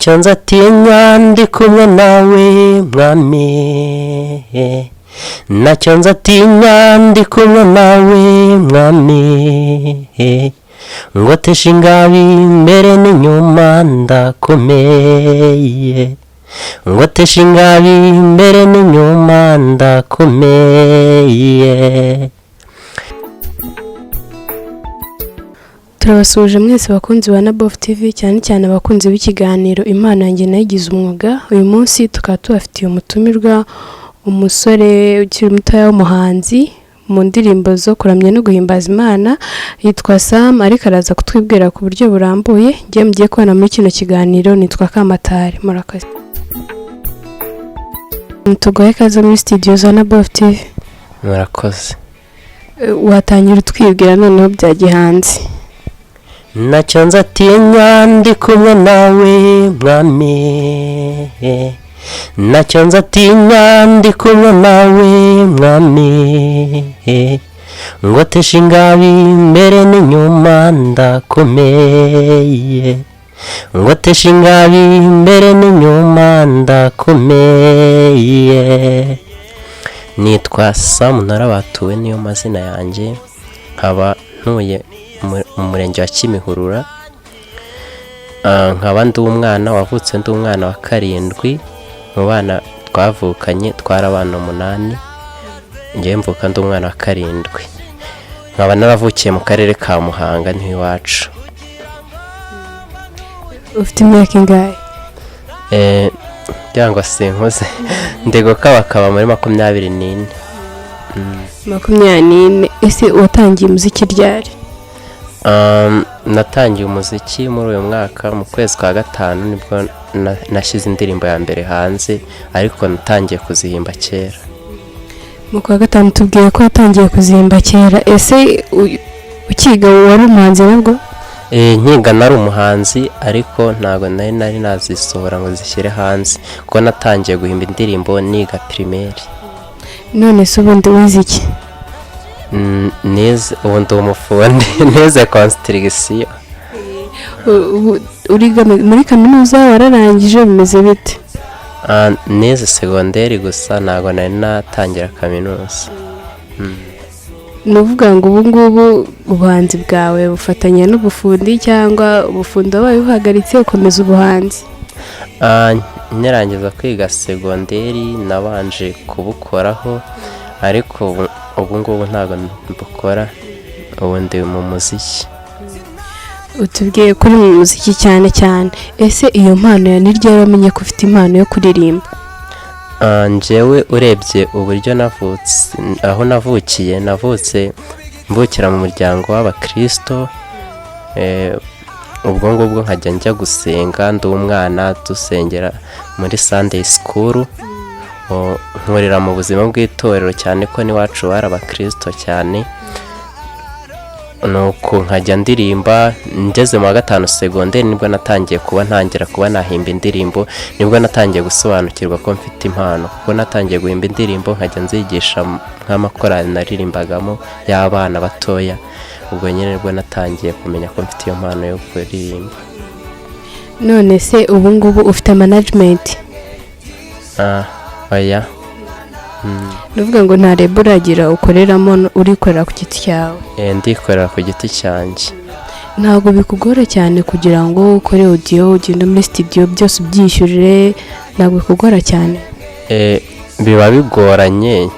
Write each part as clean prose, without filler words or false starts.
ntacyo nzatinya ndi kumwe nawe mwami, ntacyo nzatinya ndi kumwe nawe mwami, ngotesha ingabi imbere n'inyuma ndakomeye, ngotesha ingabi imbere n'inyuma ndakomeye. Turabasuje mwese bakunzi ba Nibo TV, cyane cyane abakunzi b'ikiganiro impano yanjye nayigize umwuga. Uyu munsi tukaba tubafitiye umutumirwa, umusore ukiri mutoya w'umuhanzi mu ndirimbo zo kuramya no guhimbaza Imana, yitwa Sam, ariko araza kutwibwira ku buryo burambuye. Ngiye mugiye kubana muri kino kiganiro, nitwa Kamatari. Murakoze. Tugoye kaza muri studio za Nibo TV. Murakoze. Watangira utwibwira noneho bya gihanzi. Ntacyo nzatinya ndi kumwe nawe mwami, ntacyo nzatinya ndi kumwe nawe mwami, ngotesha ingabi imbere n'inyuma ndakomeye, ngotesha ingabi imbere n'inyuma ndakomeye. Nitwa Sam narabatuwe, niyo mazina yanjye, nkaba ntuye mu murenge wa Kimihurura, nkaba ndi umwana wavutse, ndi umwana wa 7 mu bana twavukanye, twarabana 8, ngiye mvuka ndi umwana wa 7, nkaba naravukiye mu karere ka Muhanga niho iwacu. Ufite imyaka ingahe? Cyangwa se nkoze ndego kabakaba muri 24. 24. Ese watangiye umuziki ryari? Natangiye umuziki muri uyu mwaka mu kwezi kwa 5 nibwo nashyize indirimbo ya mbere hanze, ariko natangiye kuzihimba kera. Mu kwa 5 tubwiye ko watangiye kuzihimba kera. Ese ukiga wari umuhanzi nabwo? Nkiga nari umuhanzi, ariko ntago nari nazisohora ngo zishyire hanze, kuko natangiye guhimba indirimbo niga primaire. None se ubundi wize iki? Neze ubundi umufundi, neze construction. Uriga muri kaminuza wararangije, bimeze bite? Neze secondaire gusa, ntago nari natangira kaminuza. Nuvuga ngo ubu ngubu ubuhanzi bwawe bufatanya n'ubufundi, cyangwa ubufundi wabaye uhagaritse ukomeza ubuhanzi? Nyarangiza kwiga secondaire nabanje kubukoraho, ariko ubu ngubu ntago mbukora, ubundi mu muziki. Utubwiye kuri mu muziki cyane cyane. Ese iyo mpano ya ni ryari wamenye ko ufite impano yo kuririmba? Njyewe urebye uburyo navutse, aho navukiye, navutse mvukira mu muryango w'abakristo, ubwo ngubwo nkajya njya gusenga, ndi umwana dusengera muri Sunday school, nkorera mu buzima bw'itorero, cyane ko n'iwacu bari abakristo cyane, nuko nkajya ndirimba. Ngeze mu wa 5 secondaire nibwo natangiye ntangira kuba nahimba indirimbo, nibwo natangiye gusobanukirwa ko mfite impano, kuko natangiye guhimba indirimbo nkajya nzigisha nk'amakorali naririmbagamo y'abana batoya, ubwo nyine nibwo natangiye kumenya ko mfite iyo mpano yo kuririmba. None se ubu ngubu ufite management? Oya. Nuvuga ngo nta rebo uragira ukoreramo, urikorera ku giti cyawe? Ndikorera ku giti cyanjye. Ntabwo bikugora cyane kugira ngo ukore audio, ugende muri studio byose ubyishyurire? Ntabwo bikugora cyane? Biba bigoranye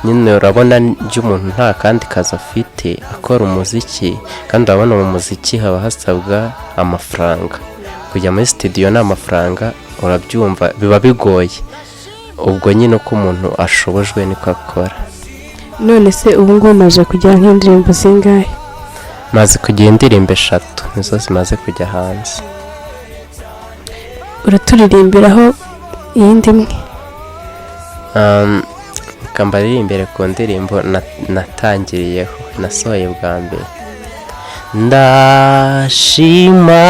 nyine, urabona njye umuntu nta kandi kazi afite akora umuziki, kandi urabona mu muziki haba hasabwa amafaranga, kujya muri studio n'amafaranga, urabyumva biba bigoye. Ubwo nyine uko umuntu ashobojwe niko akora. None se ubu ngubu umaze kugira nk'indirimbo zingahe? Maze kugira indirimbo 3 nizo zimaze kujya hanze. Uraturirimbiraho iyindi imwe? Kambari imbere ku ndirimbo natangiriyeho, nasohoye bwa mbere. Ndashima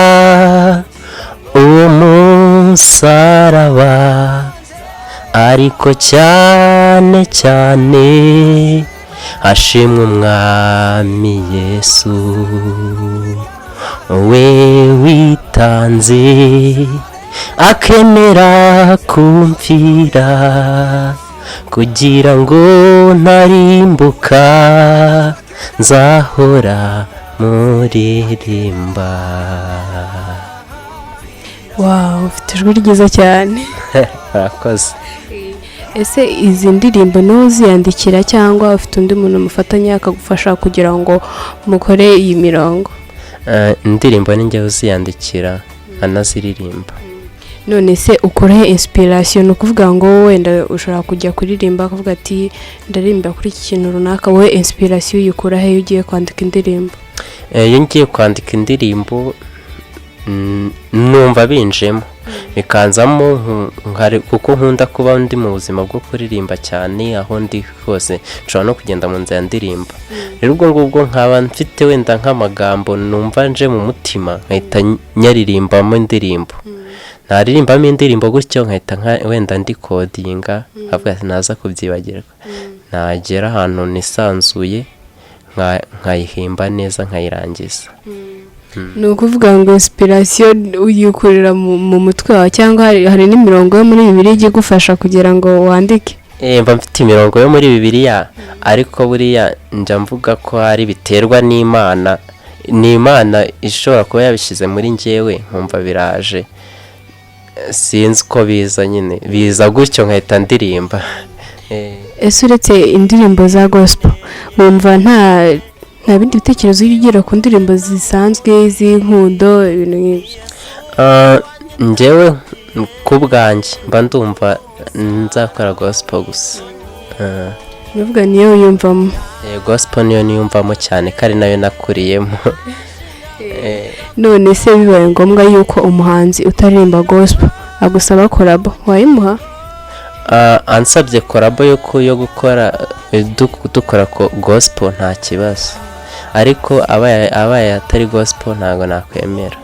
uwo musaraba, ariko cyane cyane hashimwe umwami Yesu, we witanze akemera kumvira kugira ngo ntarimbuka nzahora muririmba. wawu ufite ijwi ryiza cyane. Murakoze. ese izi ndirimbo niwe uziyandikira cyangwa ufite undi muntu mufatanya akagufasha kugira ngo mukore iyi mirongo? Indirimbo ni njyewe uziyandikira anaziririmba. none se ukora inspiration, ni ukuvuga ngo wenda ushobora kujya kuririmba akavuga ati ndaririmba kuri iki kintu runaka, wowe inspiration uyikura he iyo ugiye kwandika indirimbo? Iyo ngiye kwandika indirimbo numva binjemo bikanzamo kuko nkunda kuba ndi mu buzima bwo kuririmba cyane, aho ndi hose nshobora no kugenda mu nzira ndirimba. rero ubwo ngubwo nkaba mfite wenda nk'amagambo numva nje mu mutima nkahita nyaririmbamo indirimbo. naririmbamo indirimbo gutyo nkahita wenda ndi kodinga avuga ati naza kubyibagirwa, nagera ahantu nisanzuye nkayihimba neza nkayirangiza. ni ukuvuga ngo inspiration uyikurira mu mutwe wawe cyangwa hari n'imirongo yo muri Bibiliya ijya igufasha kugira ngo wandike? mba mfite imirongo yo muri Bibiliya, ariko buriya njya mvuga ko hari biterwa n'Imana. ni Imana ishobora kuba yabishyize muri njyewe nkumva biraje, sinzi ko biza, nyine biza gutyo nkahita ndirimba. ese uretse indirimbo za gospel wumva nta bindi bitekerezo ugira ku ndirimbo zisanzwe z'inkundo, ibintu nk'ibyo? njyewe ku bwanjye mba ndumva nzakora gospel gusa. Nuvuga niyo wiyumvamo? Gospel niyo niyumvamo cyane, kari nayo nakuriyemo. none se bibaye ngombwa yuko umuhanzi utaririmba gospel agusaba korabo, wayimuha? ansabye korabo yo gukora dukora gospel nta kibazo, ariko abaye atari gospel ntago nakwemera.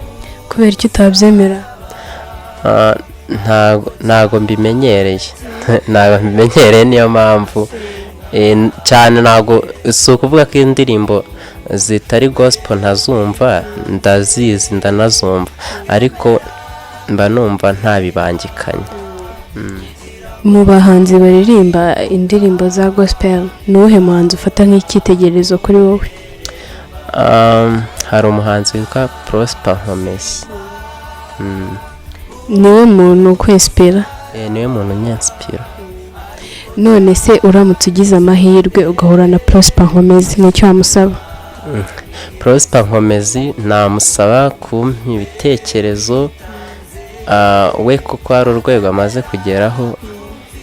kubera icyo utabyemera? ntago mbimenyereye. Niyo mpamvu cyane. ntago si ukuvuga ko indirimbo zitari gospel ntazumva, ndazizi ndanazumva, ariko mba numva ntabibangikanye. mu bahanzi baririmba indirimbo za gospel ni uwuhe muhanzi ufata nk'icyitegererezo kuri wowe? hari umuhanzi witwa Prosper Nkomezi. niwe muntu kwinspira? niwe muntu nyansipira. none se uramutse ugize amahirwe ugahura na Prosper Nkomezi nicyo wamusaba? Prosper Nkomezi namusaba kumpa ibitekerezo, we kuko hari urwego amaze kugeraho,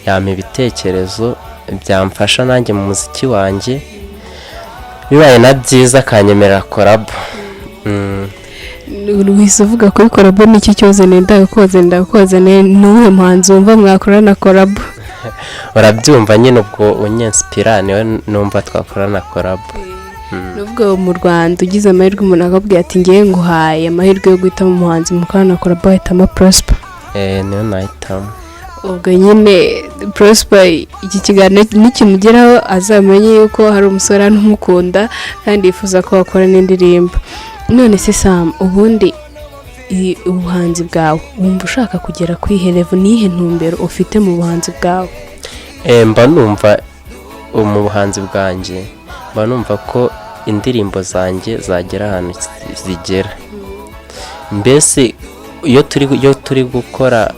yampa ibitekerezo byamfasha nanjye mu muziki wanjye, bibaye na byiza akanyemerera korabo. wihise uvuga kuri korabo, n'iki cyose ndakoze n'uwuhe muhanzi wumva mwakorana korabo? urabyumva nyine, ubwo unyenspira niwe numva twakorana korabo. nubwo mu Rwanda ugize amahirwe umuntu akabwira ati ngiye nguhaye amahirwe yo guhitamo umuhanzi mukorana korabo, wahitamo Prosper? niyo nahitamo. ubwo nyine Prosper iki kiganiro nikimugeraho azamenye yuko hari umusore n'umukunda kandi yifuza ko bakora n'indirimbo. none se Sam, ubundi ubuhanzi bwawe wumva ushaka kugera ku iherevo, nihe ntumbero ufite mu buhanzi bwawe? mba numva mu buhanzi bwanjye, mba numva ko indirimbo zanjye zagera ahantu zigera. mbese iyo turi gukora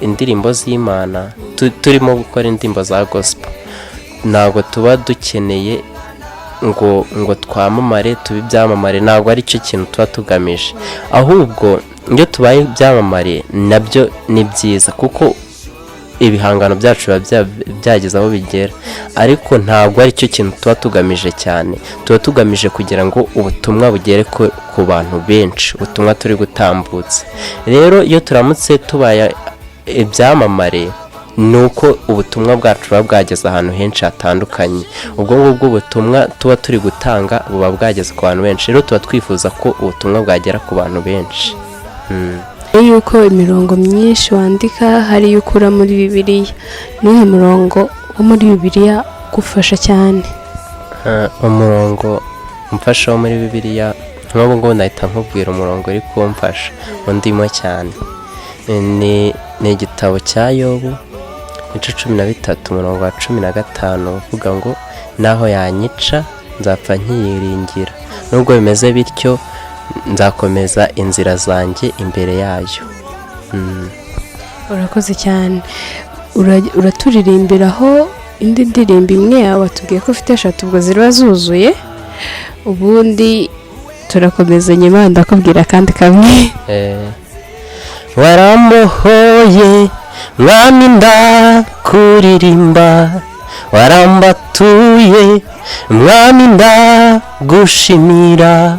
indirimbo z'Imana, turimo gukora indirimbo za gospel, ntabwo tuba dukeneye ngo twamamare tube ibyamamare, ntabwo ari cyo kintu tuba tugamije. ahubwo iyo tubaye ibyamamare nabyo ni byiza, kuko ibihangano byacu biba byageze aho bigera, ariko ntabwo ari cyo kintu tuba tugamije cyane. tuba tugamije kugira ngo ubutumwa bugere ku bantu benshi, ubutumwa turi gutambutsa. rero iyo turamutse tubaye ibyamamare, ni uko ubutumwa bwacu buba bwageze ahantu henshi hatandukanye, ubwo ngubwo ubutumwa tuba turi gutanga buba bwageze ku bantu benshi. rero tuba twifuza ko ubutumwa bwagera ku bantu benshi. yuko imirongo myinshi wandika hari iyo ukura muri Bibiliya, nihe murongo wo muri Bibiliya ugufasha cyane? umurongo umfasha wo muri Bibiliya, nk'ubu ngubu nahita nkubwira umurongo uri kumfasha undimo cyane. ni igitabo cya yobu ibice 13 umurongo wa 15 uvuga ngo naho yanyica nzapfa nkiyiringira nubwo bimeze bityo nzakomeza inzira zanjye imbere yayo. urakoze cyane. Uraturirimbiraho indi ndirimbo imwe yawe watubwiye ko ufite 3 ubwo ziba zuzuye, ubundi turakomeza nyuma ndakubwira kandi kamwe. Warambohoye mwami ndakuririmba, warambatuye mwami ndagushimira,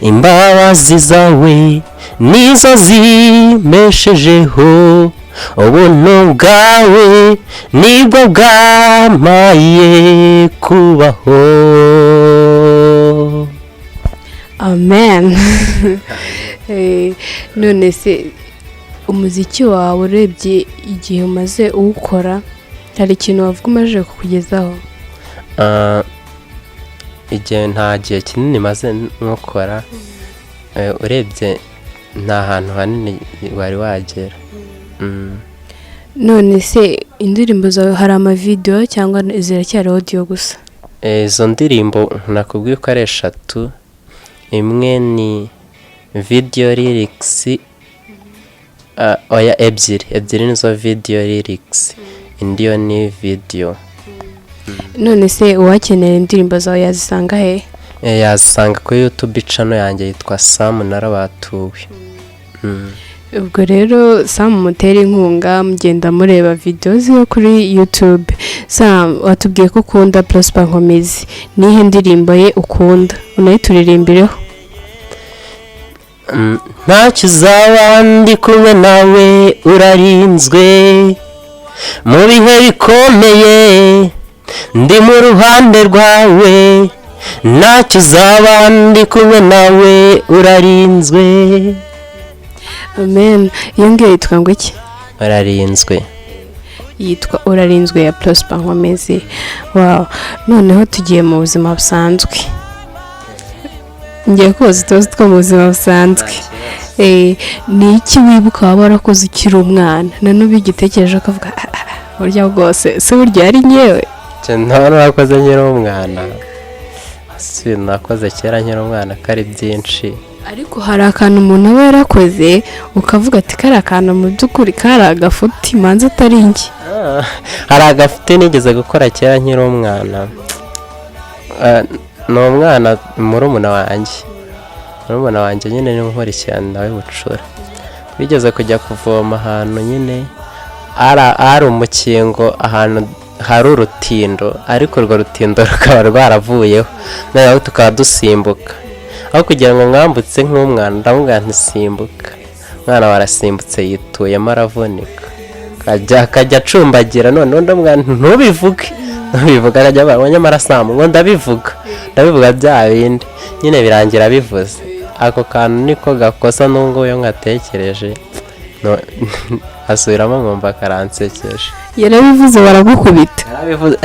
imbabazi zawe nizo zimeshejeho, ubuntu bwawe nibwo bwamaye kubaho. Amen. None se umuziki wawe urebye igihe umaze uwukora, hari ikintu wavuga umaze kukugezaho? Igihe nta gihe kinini maze nkukora, urebye nta hantu hanini wari wagera. None se indirimbo zawe hari amavideo cyangwa ziracyari audio gusa? Izo ndirimbo nakubwiye ko ari 3, imwe ni video lyrics, oya ebyiri nizo video lyrics, indiyo ni video. None se uwakenera indirimbo zawe yazisanga he? Yazisanga kuri YouTube channel yanjye yitwa Sam narabatuwe. Ubwo rero Sam mutera inkunga mugenda mureba video ziyo kuri YouTube. Sam watubwiye ko ukunda Prosper Nkomezi, nihe ndirimbo ye ukunda unayituririmbireho? Ntakizaba ndi kumwe nawe urarinzwe, mu bihe bikomeye ndi mu ruhande rwawe, ntakizaba ndi kumwe nawe urarinzwe. Amen. Iyo ngiyo yitwa ngo iki? Urarinzwe. Yitwa Urarinzwe ya Prosper Nkomezi. Wow. Noneho tugiye mu buzima busanzwe. Ngiye kubaza utubazo two mu buzima busanzwe. Ni iki wibuka waba warakoze ukiri umwana nanubu igitekereje akavuga burya bwose se burya ari nyewe? Nakoze nkiri umwana, nakoze kera nkiri umwana kari byinshi, ariko hari akantu umuntu aba yarakoze ukavuga ati kari akantu mu by'ukuri kari agafuti manza atari njye. Hari agafuti nigeze gukora kera nkiri umwana. Ni umwana murumuna wanjye nyine ni nkurikirana nawe bucura. Bigeze kujya kuvoma ahantu nyine ari umukingo, ahantu hari urutindo, ariko urwo rutindo rukaba rwaravuyeho, naho tukaba dusimbuka. Aho kugira ngo mwambutse nk'umwana ndamubwira ntisimbuka, umwana warasimbutse yituyemo aravunika, akajya acumbagira. None ndamubwira ntubivuge akajya abanyamara Sam ngo ndabivuga bya bindi nyine birangira bivuze. Ako kantu niko gakosa nungu yo ngatekereje, asubiramo nkumva karansekeje. Yarabivuze baragukubita? Yarabivuze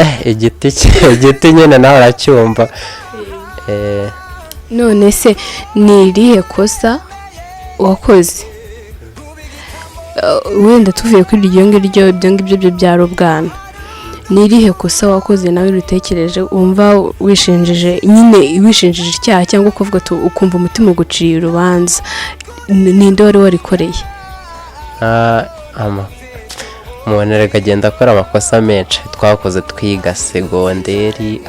igiti nyine nawe aracyumva. None se ni irihe kosa wakoze? Wenda tuvuye kuri iryo ngiryo ibyo ngibyo byo byaro bwana, ni irihe kosa wakoze nawe utekereje wumva wishinjije icyaha cyangwa kuvuga ukumva umutima uguciye urubanza? Ninde wari warikoreye? Umuntu reka agenda akora amakosa menshi twakoze twiga segonderi,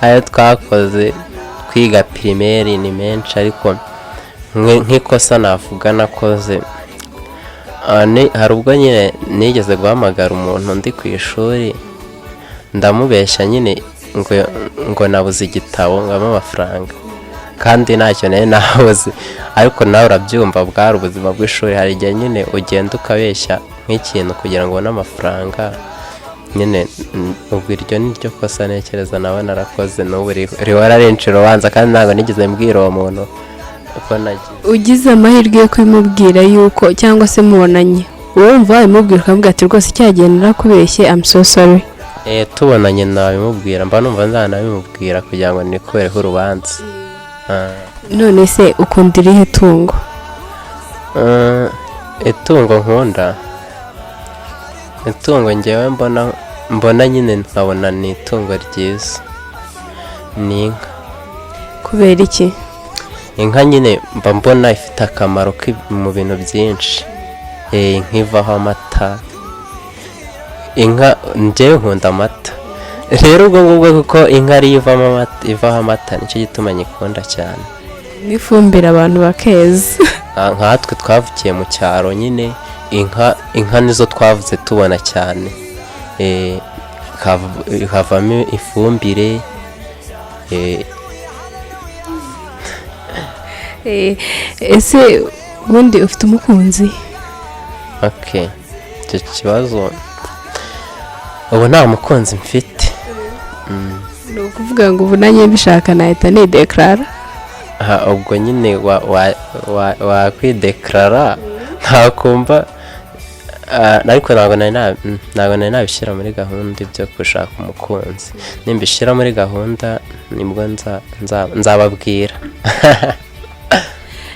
ayo twakoze twiga primaire ni menshi, ariko nk'ikosa navuga nakoze, hari ubwo nyine nigeze guhamagara umuntu ndi ku ishuri ndamubeshya nyine ngo nabuze igitabo ngamo amafaranga, kandi ntacyo nabuze. Ariko nawe urabyumva bwari ubuzima bw'ishuri, hari igihe nyine ugenda ukabeshya nk'ikintu kugira ngo ubone amafaranga nyine. Ubwo iryo ni ryo kosa ntekereza nawe narakoze, n'ubu rihora arenshi urubanza, kandi ntabwo nigeze mbwira uwo muntu uko nagize. Ugize amahirwe yo kubimubwira yuko cyangwa se mubonanye wumva wabimubwira ukamubwira ati rwose cyagiye narakubeshye I'm so sorry? Tubonanye nabimubwira, mba numva nzanabimubwira kugira ngo nikureho urubanza. None se ukunda irihe tungo? itungo nkunda, itungo ngewe mbona nyine nkabona ni itungo ryiza, ni inka. kubera iki? Inka nyine mba mbona ifite akamaro mu bintu byinshi, inka ivaho amata, inka njyewe nkunda amata, rero ubwo ngubwo kuko inka ariyo ivaho amata nicyo gituma nyikunda cyane. n'ifumbire abantu bakeza. nkatwe twavukiye mu cyaro nyine inka nizo twavuze tubona cyane, havamo ifumbire. Ese ubundi ufite umukunzi? icyo kibazo ubu nta mukunzi mfite. ni ukuvuga ngo ubu nanjye mbishaka nahita nidekarara? ubwo nyine wakwidekarara ntakumva, ariko ntabwo nari nabishyira muri gahunda ibyo gushaka umukunzi. nimbishyira muri gahunda nibwo nzababwira.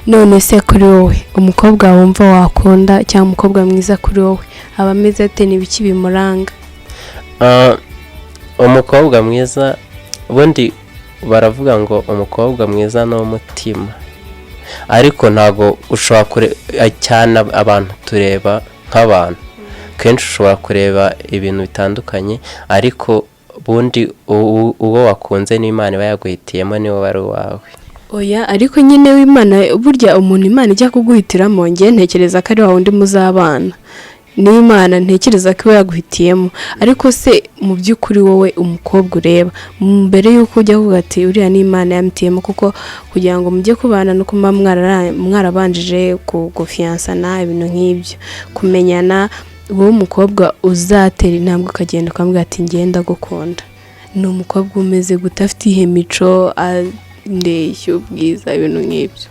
none se kuri wowe umukobwa wumva wakunda cyangwa umukobwa mwiza kuri wowe aba ameze ate? ni ibiki bimuranga? umukobwa mwiza ubundi baravuga ngo umukobwa mwiza ni umutima, ariko ntabwo ushobora cyane abantu tureba nk'abantu, kenshi ushobora kureba ibintu bitandukanye, ariko ubundi uwo wakunze n'Imana iba yaguhitiyemo niwe wari uwawe. oya ariko nyine w'Imana, burya umuntu Imana ijya kuguhitiramo ngiye ntekereza ko ari wa wundi muzabana, n'Imana ntekereza ko iba yaguhitiyemo. ariko se mu by'ukuri wowe umukobwa ureba mbere y'uko ujya kuvuga ati uriya n'Imana yamitiyemo, kuko kugira ngo mujye kubana no kuba mwarabanjije gufiyansana ibintu nk'ibyo, kumenyana, wowe umukobwa uzatera intambwe ukagenda ukamubwira ati ngenda gukunda, ni umukobwa umeze gute, afite ihe mico, ndeshyo, ubwiza, ibintu nk'ibyo?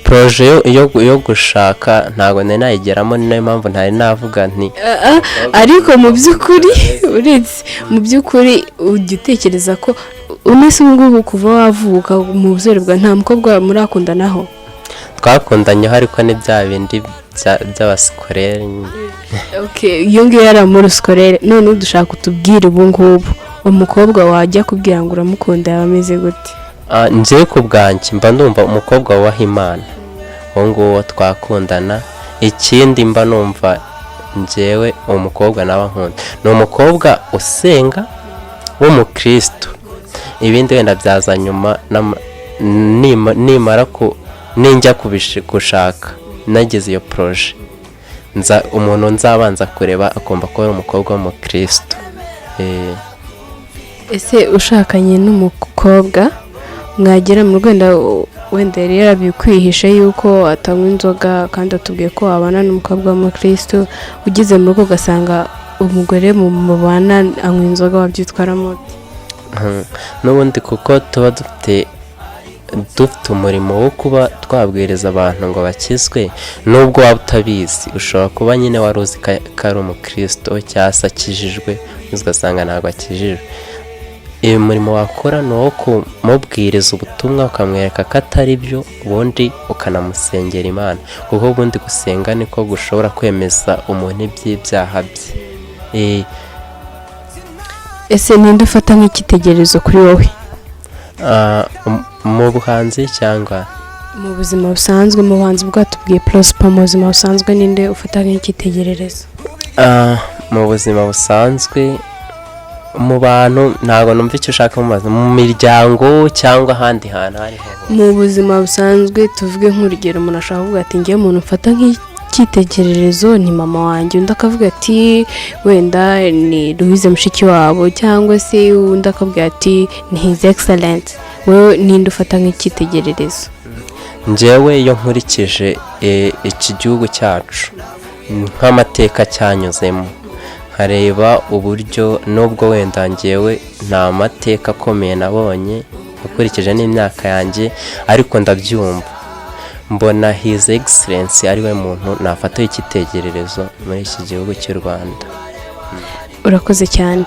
poroje yo gushaka ntabwo nari nayigeramo, ni nayo mpamvu ntari navuga nti. ariko mu by'ukuri uretse mu by'ukuri ujya utekereza ko umunsi ngubu kuva wavuka mu buzere bwa nta mukobwa murakundanaho? twakundanyeho ariko ni bya bindi by'abasikorere. iyo ngiyo yari muri sikorere. none dushaka kutubwira ubu ngubu umukobwa wajya kubwira ngo uramukunda yaba ameze gute? njyewe ku bwanjye mba ndumva umukobwa wubaha Imana, uwo nguwo twakundana. ikindi mba numva njyewe umukobwa nawe nkunda ni umukobwa usenga w'umukristo, ibindi wenda byaza nyuma. nimara ninjya gushaka nagize iyo poroje, umuntu nzabanza kureba agomba kuba ari umukobwa w'umukristo. ese ushakanye n'umukobwa mwagera mu Rwanda wenda yari yarabikwihishe yuko atanywa inzoga, kandi atubwiye ko abana n'umukobwa w'umukristo, ugeze mu rugo ugasanga umugore mubana anywa inzoga, wabyitwaramo? n'ubundi kuko tuba dufite umurimo wo kuba twabwiriza abantu ngo bakizwe, nubwo waba utabizi ushobora kuba nyine wari uzi ko ari umukristo cyangwa se akijijwe, ugasanga ntabwo akijijwe. uyu murimo wakora ni uwo kumubwiriza ubutumwa, ukamwereka ko atari byo, ubundi ukanamusengera Imana, kuko ubundi gusenga niko gushobora kwemeza umuntu iby'ibyaha bye. ese ninde ufata nk'icyitegererezo kuri wowe? mu buhanzi cyangwa mu buzima busanzwe? mu buhanzi bwatubwiye Prosper, mu buzima busanzwe ninde ufata nk'icyitegererezo? mu buzima busanzwe, mu bantu ntabwo numva icyo ushaka mu miryango cyangwa ahandi hantu hariho. mu buzima busanzwe tuvuge nk'urugero, umuntu ashaka kuvuga ati ngiye umuntu mfata nk'icyitegererezo ni mama wanjye, undi akavuga ati wenda ni Louise mushiki wabo, cyangwa se undi akavuga ati ni his excellent. wowe ninde ufata nk'icyitegererezo? njyewe iyo nkurikije iki gihugu cyacu nk'amateka cyanyuzemo, nkareba uburyo nubwo wenda njyewe nta mateka akomeye nabonye ukurikije n'imyaka yanjye, ariko ndabyumva, mbona his excellence ari we muntu nafataho icyitegererezo muri iki gihugu cy'u Rwanda. urakoze cyane.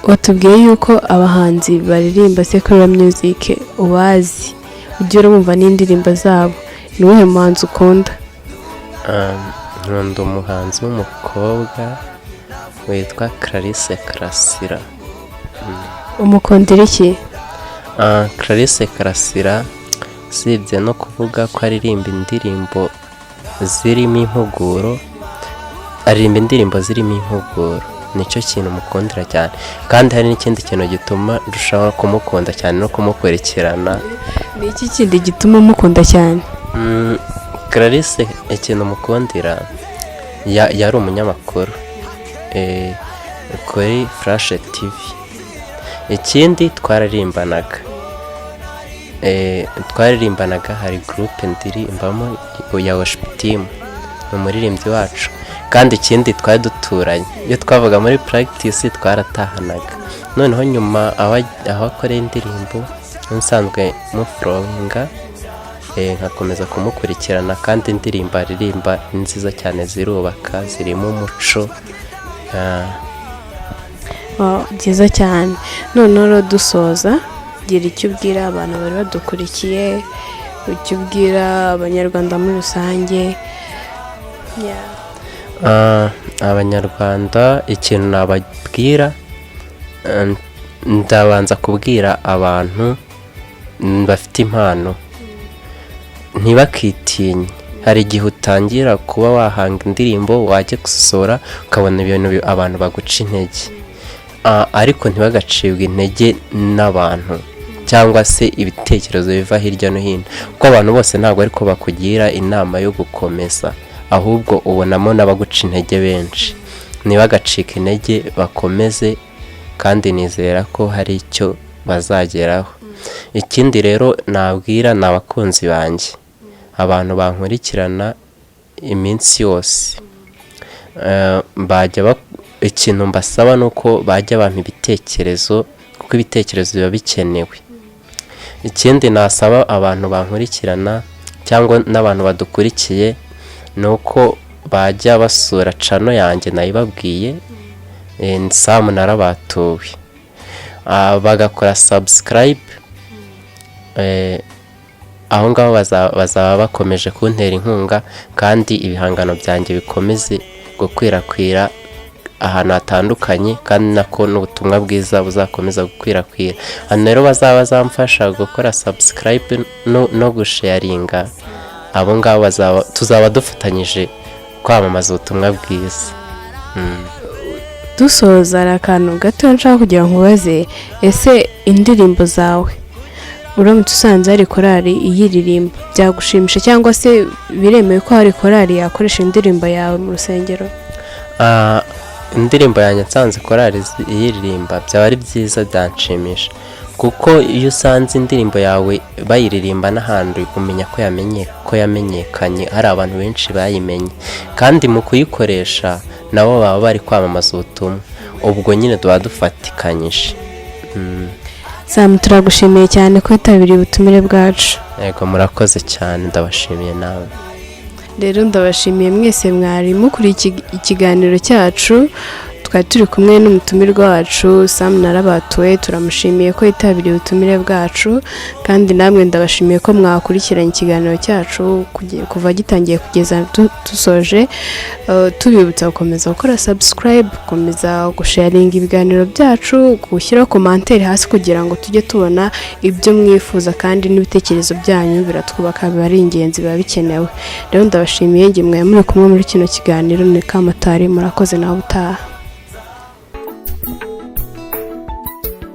watubwiye yuko abahanzi baririmba secular music ubazi, ujya urumva n'indirimbo zabo, ni uwuhe muhanzi ukunda? nkunda umuhanzi w'umukobwa witwa Clarisse Karasira. umukundira iki? Clarisse Karasira usibye no kuvuga ko aririmba indirimbo zirimo impuguro, aririmba indirimbo zirimo impuguro, nicyo kintu mukundira cyane. Kandi hari n'ikindi kintu gituma ndushaho kumukunda cyane no kumukurikirana. Ni iki kindi gituma mukunda cyane? Clarisse ikintu mukundira, yari umunyamakuru kuri Flash TV. Ikindi twararimbanaga, hari groupe ndirimbamo ya worship team, umuririmbyi wacu. Kandi ikindi twari duturanye, iyo twavuga muri practice twaratahanaga. Noneho nyuma aho akoreye indirimbo nsanzwe muflowinga, nkakomeza kumukurikirana. Kandi indirimbo aririmba nziza cyane, zirubaka, zirimo umuco. Byiza cyane. Noneho dusoza, gira icyo ubwira abantu bari badukurikiye, icyo ubwira abanyarwanda muri rusange. Abanyarwanda ikintu nababwira, ndabanza kubwira abantu bafite impano ntibakitinye. Hari igihe utangira kuba wahanga indirimbo, wajya gusohora ukabona ibintu abantu baguca intege, ariko ntibagacibwe intege n'abantu cyangwa se ibitekerezo biva hirya no hino, kuko abantu bose ntabwo ariko bakugira inama yo gukomeza, ahubwo ubonamo n'abaguca intege benshi. Ntibagacike intege, bakomeze, kandi nizera ko hari icyo bazageraho. Ikindi rero nabwira ni abakunzi banjye, abantu bankurikirana iminsi yose, ikintu mbasaba ni uko bajya bampa ibitekerezo, kuko ibitekerezo biba bikenewe. Ikindi nasaba abantu bankurikirana cyangwa n'abantu badukurikiye ni uko bajya basura channel yanjye nayibabwiye, Samu narabatuwe, bagakora subscribe. Aho ngaho bazaba bakomeje kuntera inkunga, kandi ibihangano byanjye bikomeze gukwirakwira ahantu hatandukanye, kandi nako n'ubutumwa bwiza buzakomeza gukwirakwira. Hano rero bazamfasha gukora subscribe no gusharinga. Abo ngabo tuzaba dufatanyije kwamamaza ubutumwa bwiza. Dusoza, hari akantu gato nshaka kugira ngo ubaze, ese indirimbo zawe uramutse usanze hari korali iyiririmba byagushimisha, cyangwa se biremewe ko hari korali yakoresha indirimbo yawe mu rusengero? Indirimbo yanjye nsanze korali iyiririmba byaba ari byiza, byanshimisha, kuko iyo usanze indirimbo yawe bayiririmba n'ahandi umenya ko yamenyekanye, hari abantu benshi bayimenye, kandi mu kuyikoresha nabo baba bari kwamamaza ubutumwa. Ubwo nyine tuba dufatikanyije. Samu, turagushimiye cyane ko witabiriye ubutumire bwacu. Yego, murakoze cyane, ndabashimiye nawe. Rero ndabashimiye mwese mwari mukuri ikiganiro cyacu. Twari turi kumwe n'umutumirwa wacu Samu narabatuwe. Turamushimiye ko yitabiriye ubutumire bwacu, kandi namwe ndabashimiye ko mwakurikiranye ikiganiro cyacu kuva gitangiye kugeza dusoje. Tubibutsa gukomeza gukora subscribe, gukomeza gusharinga ibiganiro byacu, gushyira commentaire hasi kugira ngo tujye tubona ibyo mwifuza, kandi n'ibitekerezo byanyu biratwubaka, biba ari ingenzi, biba bikenewe. Rero ndabashimiye, nge mwe muri kumwe muri kino kiganiro. Ni Kamatari, murakoze nawe utaha.